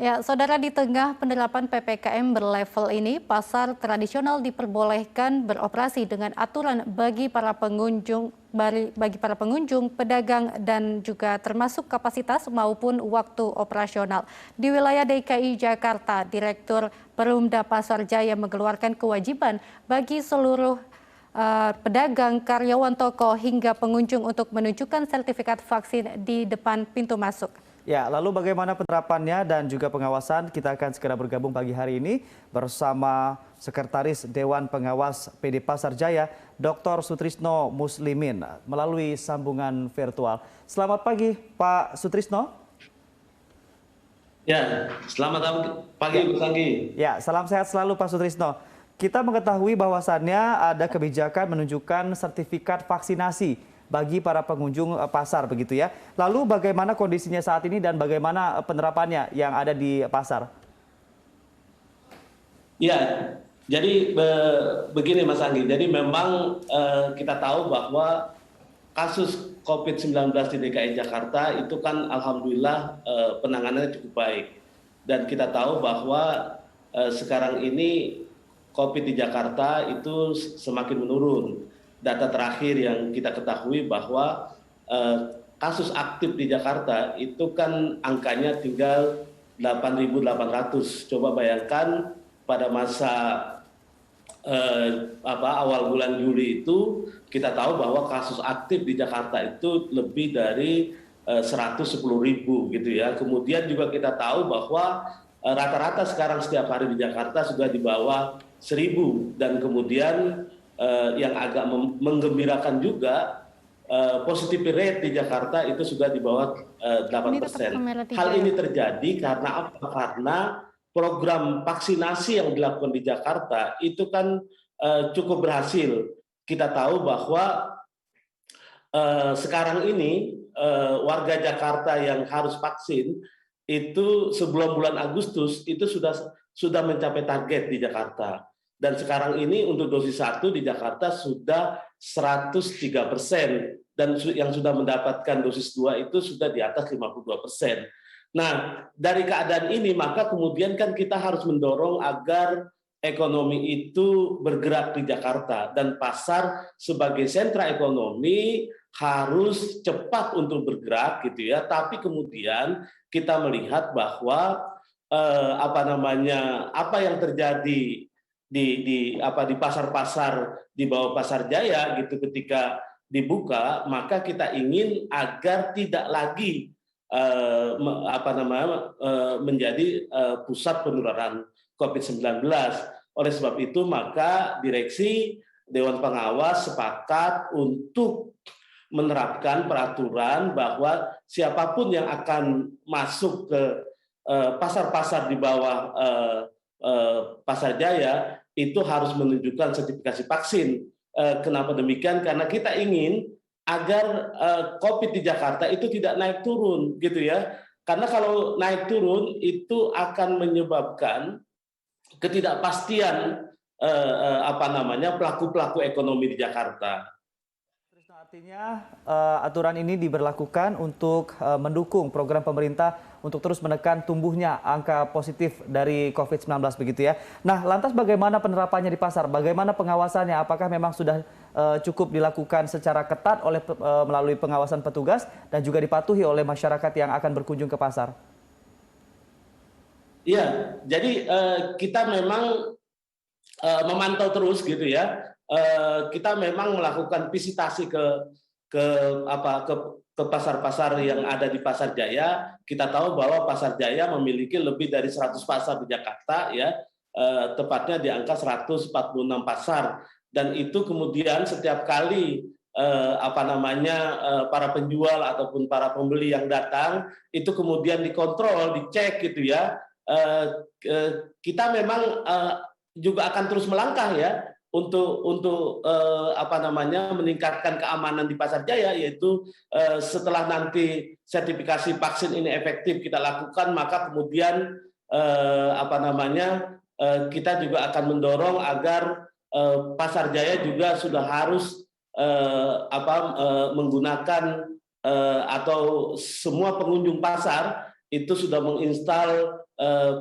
Ya, saudara, di tengah penerapan PPKM berlevel ini, pasar tradisional diperbolehkan beroperasi dengan aturan bagi para pengunjung, pedagang dan juga termasuk kapasitas maupun waktu operasional. Di wilayah DKI Jakarta, Direktur Perumda Pasar Jaya mengeluarkan kewajiban bagi seluruh pedagang, karyawan toko hingga pengunjung untuk menunjukkan sertifikat vaksin di depan pintu masuk. Ya, lalu bagaimana penerapannya dan juga pengawasan? Kita akan segera bergabung pagi hari ini bersama Sekretaris Dewan Pengawas PD Pasar Jaya, Dr. Sutrisno Muslimin, melalui sambungan virtual. Selamat pagi, Pak Sutrisno. Ya, selamat pagi, Mas Anggi. Ya, salam sehat selalu, Pak Sutrisno. Kita mengetahui bahwasannya ada kebijakan menunjukkan sertifikat vaksinasi bagi para pengunjung pasar begitu ya. Lalu bagaimana kondisinya saat ini dan bagaimana penerapannya yang ada di pasar? Ya, jadi begini Mas Anggi. Jadi memang kita tahu bahwa kasus COVID-19 di DKI Jakarta itu kan alhamdulillah penanganannya cukup baik. Dan kita tahu bahwa sekarang ini COVID di Jakarta itu semakin menurun. Data terakhir yang kita ketahui bahwa kasus aktif di Jakarta itu kan angkanya tinggal 8.800. Coba bayangkan pada masa awal bulan Juli itu kita tahu bahwa kasus aktif di Jakarta itu lebih dari 110.000 gitu ya. Kemudian juga kita tahu bahwa rata-rata sekarang setiap hari di Jakarta sudah di bawah 1.000 dan kemudian yang agak menggembirakan juga positivity rate di Jakarta itu sudah di bawah 8%. Hal ini terjadi karena apa? Karena program vaksinasi yang dilakukan di Jakarta itu kan cukup berhasil. Kita tahu bahwa sekarang ini warga Jakarta yang harus vaksin itu sebelum bulan Agustus itu sudah mencapai target di Jakarta. Dan sekarang ini untuk dosis 1 di Jakarta sudah 103%. Dan yang sudah mendapatkan dosis 2 itu sudah di atas 52%. Nah, dari keadaan ini maka kemudian kan kita harus mendorong agar ekonomi itu bergerak di Jakarta. Dan pasar sebagai sentra ekonomi harus cepat untuk bergerak gitu ya. Tapi kemudian kita melihat bahwa apa yang terjadi di pasar-pasar di bawah Pasar Jaya gitu ketika dibuka, maka kita ingin agar tidak lagi menjadi pusat penularan COVID-19. Oleh sebab itu maka direksi Dewan Pengawas sepakat untuk menerapkan peraturan bahwa siapapun yang akan masuk ke pasar-pasar di bawah Pasar Jaya itu harus menunjukkan sertifikasi vaksin. Kenapa demikian? Karena kita ingin agar COVID di Jakarta itu tidak naik turun, gitu ya. Karena kalau naik turun itu akan menyebabkan ketidakpastian pelaku-pelaku ekonomi di Jakarta. Artinya aturan ini diberlakukan untuk mendukung program pemerintah untuk terus menekan tumbuhnya angka positif dari COVID-19 begitu ya. Nah, lantas bagaimana penerapannya di pasar? Bagaimana pengawasannya? Apakah memang sudah cukup dilakukan secara ketat melalui pengawasan petugas dan juga dipatuhi oleh masyarakat yang akan berkunjung ke pasar? Iya, jadi kita memang memantau terus gitu ya. Kita memang melakukan visitasi ke pasar-pasar yang ada di Pasar Jaya. Kita tahu bahwa Pasar Jaya memiliki lebih dari 100 pasar di Jakarta ya, tepatnya di angka 146 pasar. Dan itu kemudian setiap kali para penjual ataupun para pembeli yang datang itu kemudian dikontrol, dicek gitu ya. Kita memang juga akan terus melangkah ya untuk meningkatkan keamanan di Pasar Jaya, yaitu setelah nanti sertifikasi vaksin ini efektif kita lakukan, maka kemudian kita juga akan mendorong agar Pasar Jaya juga sudah harus menggunakan atau semua pengunjung pasar itu sudah menginstal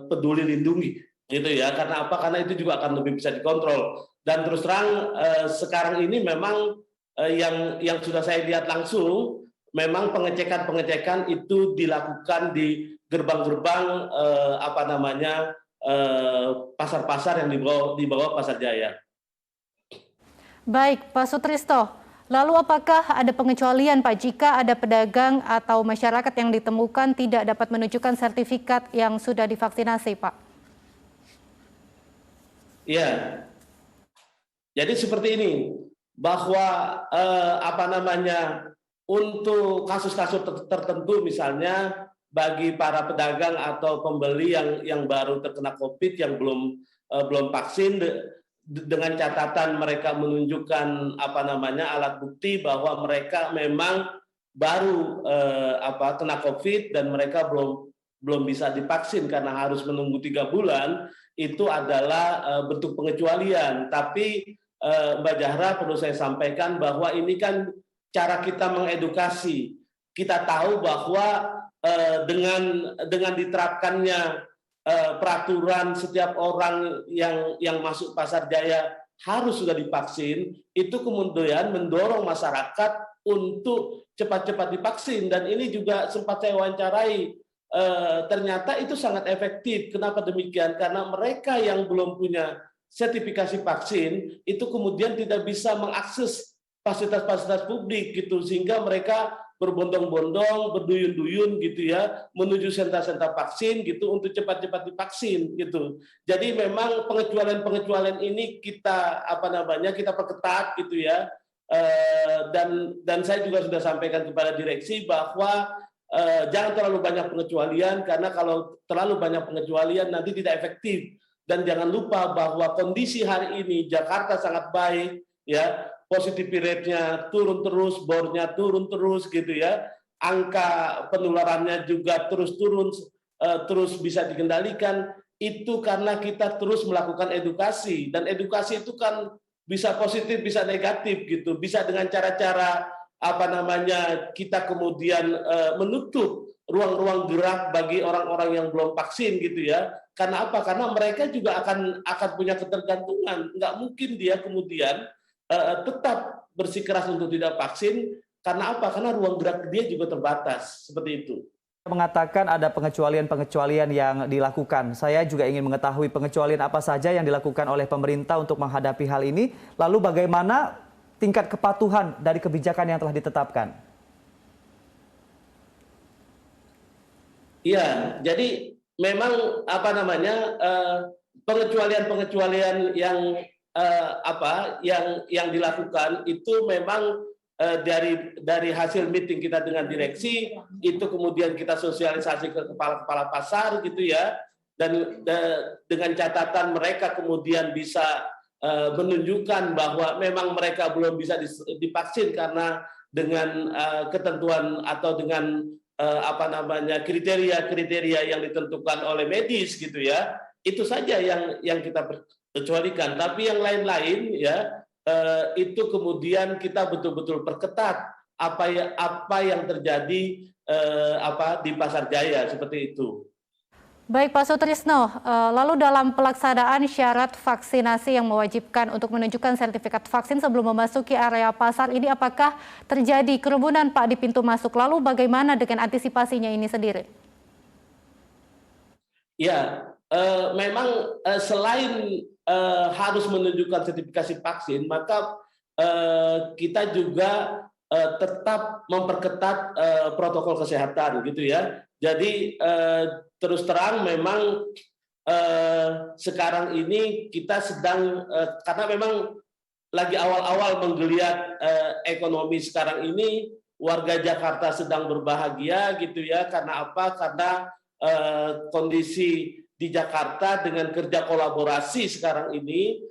peduli lindungi gitu ya. Karena apa? Karena itu juga akan lebih bisa dikontrol. Dan terus terang sekarang ini memang yang sudah saya lihat langsung, memang pengecekan itu dilakukan di gerbang-gerbang pasar-pasar yang di bawah Pasar Jaya. Baik, Pak Sutrisno. Lalu apakah ada pengecualian, Pak, jika ada pedagang atau masyarakat yang ditemukan tidak dapat menunjukkan sertifikat yang sudah divaksinasi, Pak? Iya. Jadi seperti ini, bahwa untuk kasus-kasus tertentu misalnya bagi para pedagang atau pembeli yang baru terkena COVID yang belum vaksin, dengan catatan mereka menunjukkan alat bukti bahwa mereka memang baru kena COVID dan mereka belum bisa divaksin karena harus menunggu 3 bulan, itu adalah bentuk pengecualian. Tapi Mbak Zahra, perlu saya sampaikan bahwa ini kan cara kita mengedukasi. Kita tahu bahwa dengan diterapkannya peraturan setiap orang yang masuk Pasar Jaya harus sudah divaksin, itu kemudian mendorong masyarakat untuk cepat-cepat divaksin. Dan ini juga sempat saya wawancarai, ternyata itu sangat efektif. Kenapa demikian? Karena mereka yang belum punya sertifikasi vaksin itu kemudian tidak bisa mengakses fasilitas-fasilitas publik gitu, sehingga mereka berbondong-bondong, berduyun-duyun gitu ya, menuju sentra-sentra vaksin gitu untuk cepat-cepat divaksin gitu. Jadi memang pengecualian ini kita kita perketat gitu ya. Dan saya juga sudah sampaikan kepada direksi bahwa jangan terlalu banyak pengecualian, karena kalau terlalu banyak pengecualian nanti tidak efektif. Dan jangan lupa bahwa kondisi hari ini Jakarta sangat baik ya. Positivity rate-nya turun terus, bornya turun terus gitu ya. Angka penularannya juga terus turun, terus bisa dikendalikan. Itu karena kita terus melakukan edukasi, dan edukasi itu kan bisa positif, bisa negatif gitu. Bisa dengan cara-cara kita kemudian menutup ruang-ruang gerak bagi orang-orang yang belum vaksin gitu ya. Karena apa? Karena mereka juga akan punya ketergantungan. Nggak mungkin dia kemudian tetap bersikeras untuk tidak vaksin. Karena apa? Karena ruang gerak dia juga terbatas, seperti itu. Mengatakan ada pengecualian-pengecualian yang dilakukan. Saya juga ingin mengetahui pengecualian apa saja yang dilakukan oleh pemerintah untuk menghadapi hal ini. Lalu bagaimana tingkat kepatuhan dari kebijakan yang telah ditetapkan? Iya, jadi memang pengecualian-pengecualian yang dilakukan itu memang dari hasil meeting kita dengan direksi, itu kemudian kita sosialisasi ke kepala-kepala pasar gitu ya, dan dengan catatan mereka kemudian bisa menunjukkan bahwa memang mereka belum bisa divaksin karena dengan ketentuan atau dengan kriteria yang ditentukan oleh medis gitu ya. Itu saja yang kita kecualikan, tapi yang lain-lain ya itu kemudian kita betul-betul perketat apa yang terjadi di Pasar Jaya, seperti itu. Baik, Pak Sutrisno, lalu dalam pelaksanaan syarat vaksinasi yang mewajibkan untuk menunjukkan sertifikat vaksin sebelum memasuki area pasar ini, apakah terjadi kerumunan, Pak, di pintu masuk? Lalu bagaimana dengan antisipasinya ini sendiri? Ya, memang selain harus menunjukkan sertifikasi vaksin, maka kita juga tetap memperketat protokol kesehatan gitu ya. Jadi terus terang memang sekarang ini kita sedang karena memang lagi awal-awal menggeliat ekonomi sekarang ini, warga Jakarta sedang berbahagia gitu ya. Karena apa? Karena kondisi di Jakarta dengan kerja kolaborasi sekarang ini,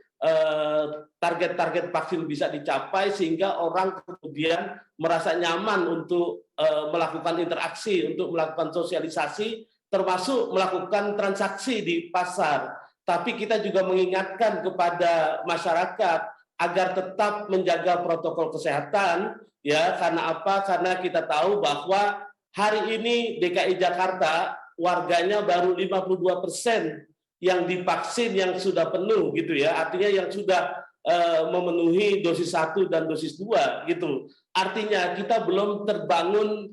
target-target vaksin bisa dicapai sehingga orang kemudian merasa nyaman untuk melakukan interaksi, untuk melakukan sosialisasi, termasuk melakukan transaksi di pasar. Tapi kita juga mengingatkan kepada masyarakat agar tetap menjaga protokol kesehatan, ya. Karena apa? Karena kita tahu bahwa hari ini DKI Jakarta warganya baru 52% yang divaksin yang sudah penuh gitu ya, artinya yang sudah memenuhi dosis 1 dan dosis 2 gitu. Artinya kita belum terbangun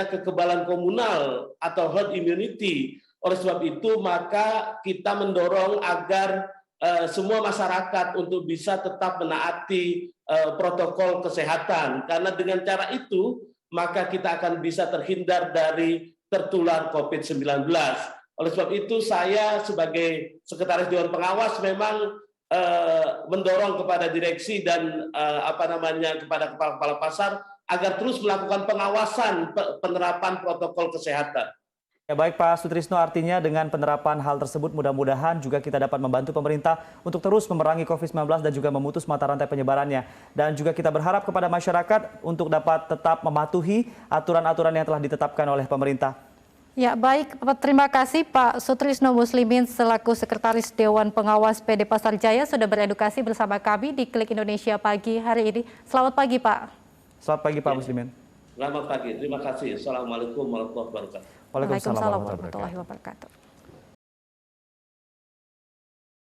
kekebalan komunal atau herd immunity. Oleh sebab itu maka kita mendorong agar semua masyarakat untuk bisa tetap menaati protokol kesehatan, karena dengan cara itu maka kita akan bisa terhindar dari tertular COVID-19. Oleh sebab itu saya sebagai Sekretaris Dewan Pengawas memang mendorong kepada direksi dan kepada kepala-kepala pasar agar terus melakukan pengawasan penerapan protokol kesehatan. Ya, baik Pak Sutrisno, artinya dengan penerapan hal tersebut mudah-mudahan juga kita dapat membantu pemerintah untuk terus memerangi COVID-19 dan juga memutus mata rantai penyebarannya. Dan juga kita berharap kepada masyarakat untuk dapat tetap mematuhi aturan-aturan yang telah ditetapkan oleh pemerintah. Ya, baik. Terima kasih Pak Sutrisno Muslimin selaku Sekretaris Dewan Pengawas PD Pasar Jaya sudah beredukasi bersama kami di Klik Indonesia pagi hari ini. Selamat pagi Pak. Selamat pagi Pak Muslimin. Selamat pagi, terima kasih. Assalamualaikum warahmatullahi wabarakatuh. Waalaikumsalam warahmatullahi wabarakatuh.